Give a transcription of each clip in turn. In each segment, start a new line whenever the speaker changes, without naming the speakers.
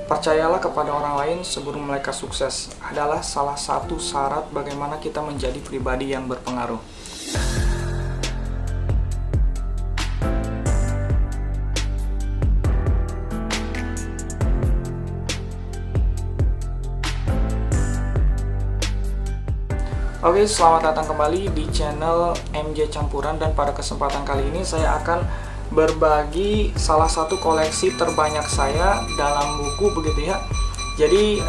Percayalah kepada orang lain sebelum mereka sukses adalah salah satu syarat bagaimana kita menjadi pribadi yang berpengaruh. Oke, selamat datang kembali di channel MJ Campuran, dan pada kesempatan kali ini saya akan berbagi salah satu koleksi terbanyak saya dalam buku begitu ya. Jadi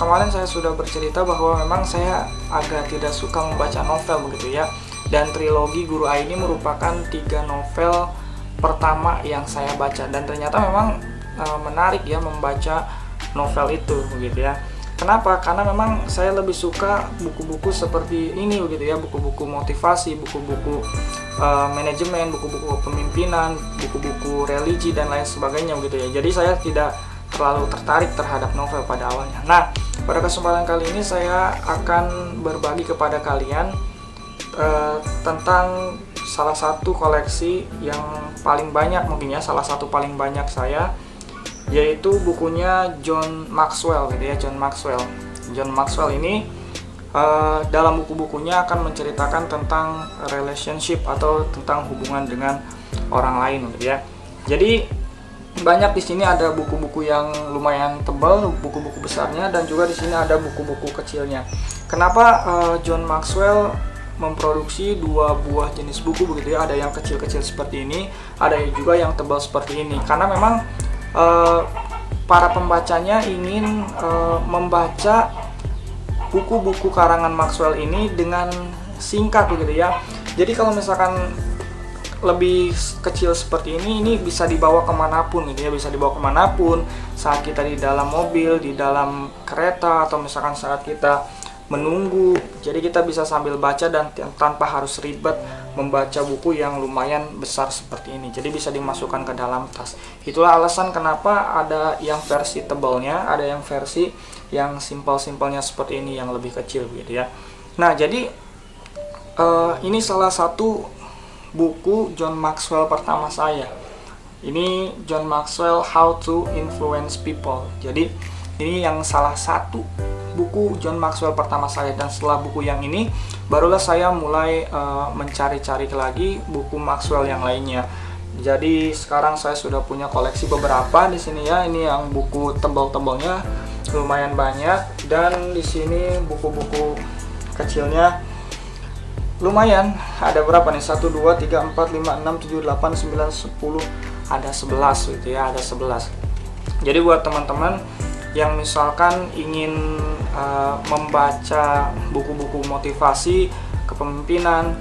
kemarin saya sudah bercerita bahwa memang saya agak tidak suka membaca novel begitu ya. Dan trilogi Guru A ini merupakan 3 novel pertama yang saya baca, dan ternyata memang menarik ya membaca novel itu begitu ya. Kenapa? Karena memang saya lebih suka buku-buku seperti ini begitu ya, buku-buku motivasi, buku-buku manajemen, buku-buku kepemimpinan, buku-buku religi dan lain sebagainya begitu ya. Jadi saya tidak terlalu tertarik terhadap novel pada awalnya. Nah, pada kesempatan kali ini saya akan berbagi kepada kalian tentang salah satu koleksi yang paling banyak mungkin ya, salah satu paling banyak saya, yaitu bukunya John Maxwell gitu ya. John Maxwell ini dalam buku-bukunya akan menceritakan tentang relationship atau tentang hubungan dengan orang lain gitu ya. Jadi banyak di sini ada buku-buku yang lumayan tebal, buku-buku besarnya, dan juga di sini ada buku-buku kecilnya. Kenapa John Maxwell memproduksi 2 buah jenis buku begitu ya? Ada yang kecil-kecil seperti ini, ada juga yang tebal seperti ini. Karena memang para pembacanya ingin membaca buku-buku karangan Maxwell ini dengan singkat begitu ya. Jadi kalau misalkan lebih kecil seperti ini bisa dibawa kemanapun gitu ya, bisa dibawa kemanapun saat kita di dalam mobil, di dalam kereta, atau misalkan saat kita menunggu. Jadi kita bisa sambil baca dan tanpa harus ribet membaca buku yang lumayan besar seperti ini. Jadi bisa dimasukkan ke dalam tas. Itulah alasan kenapa ada yang versi tebalnya, ada yang versi yang simpel-simpelnya seperti ini yang lebih kecil gitu ya. Nah, jadi ini salah satu buku John Maxwell pertama saya. Ini John Maxwell How to Influence People. Jadi ini yang salah satu buku John Maxwell pertama saya, dan setelah buku yang ini barulah saya mulai mencari-cari lagi buku Maxwell yang lainnya. Jadi sekarang saya sudah punya koleksi beberapa di sini ya. Ini yang buku tebal-tebalnya lumayan banyak, dan di sini buku-buku kecilnya lumayan. Ada berapa nih? 1 2 3 4 5 6 7 8 9 10, ada 11 gitu ya, ada 11. Jadi buat teman-teman yang misalkan ingin membaca buku-buku motivasi, kepemimpinan,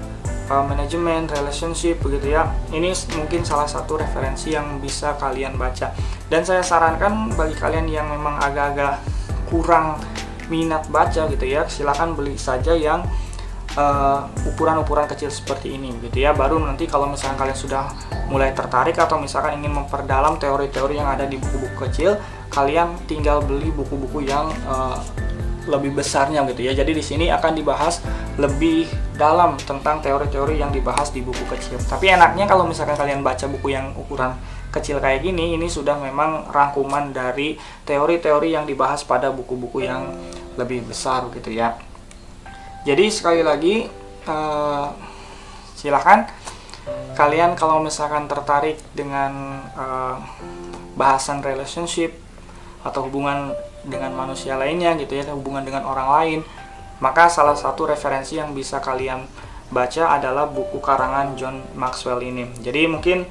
manajemen, relationship begitu ya, ini mungkin salah satu referensi yang bisa kalian baca. Dan saya sarankan bagi kalian yang memang agak-agak kurang minat baca gitu ya, silahkan beli saja yang ukuran-ukuran kecil seperti ini gitu ya. Baru nanti kalau misalkan kalian sudah mulai tertarik atau misalkan ingin memperdalam teori-teori yang ada di buku-buku kecil, kalian tinggal beli buku-buku yang lebih besarnya gitu ya. Jadi di sini akan dibahas lebih dalam tentang teori-teori yang dibahas di buku kecil. Tapi enaknya kalau misalkan kalian baca buku yang ukuran kecil kayak gini, ini sudah memang rangkuman dari teori-teori yang dibahas pada buku-buku yang lebih besar gitu ya. Jadi sekali lagi silahkan kalian kalau misalkan tertarik dengan bahasan relationship atau hubungan dengan manusia lainnya gitu ya, hubungan dengan orang lain, maka salah satu referensi yang bisa kalian baca adalah buku karangan John Maxwell ini. Jadi mungkin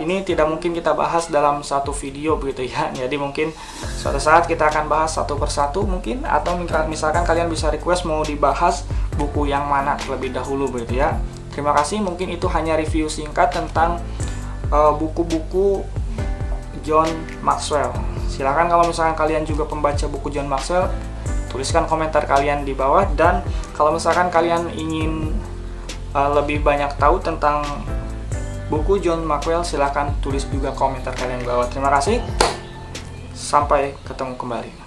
ini tidak mungkin kita bahas dalam satu video begitu ya. Jadi mungkin suatu saat kita akan bahas satu persatu mungkin, atau misalkan kalian bisa request mau dibahas buku yang mana terlebih dahulu begitu ya. Terima kasih, mungkin itu hanya review singkat tentang buku-buku John Maxwell. Silahkan kalau misalkan kalian juga pembaca buku John Maxwell, tuliskan komentar kalian di bawah. Dan kalau misalkan kalian ingin lebih banyak tahu tentang buku John Maxwell, silahkan tulis juga komentar kalian di bawah. Terima kasih, sampai ketemu kembali.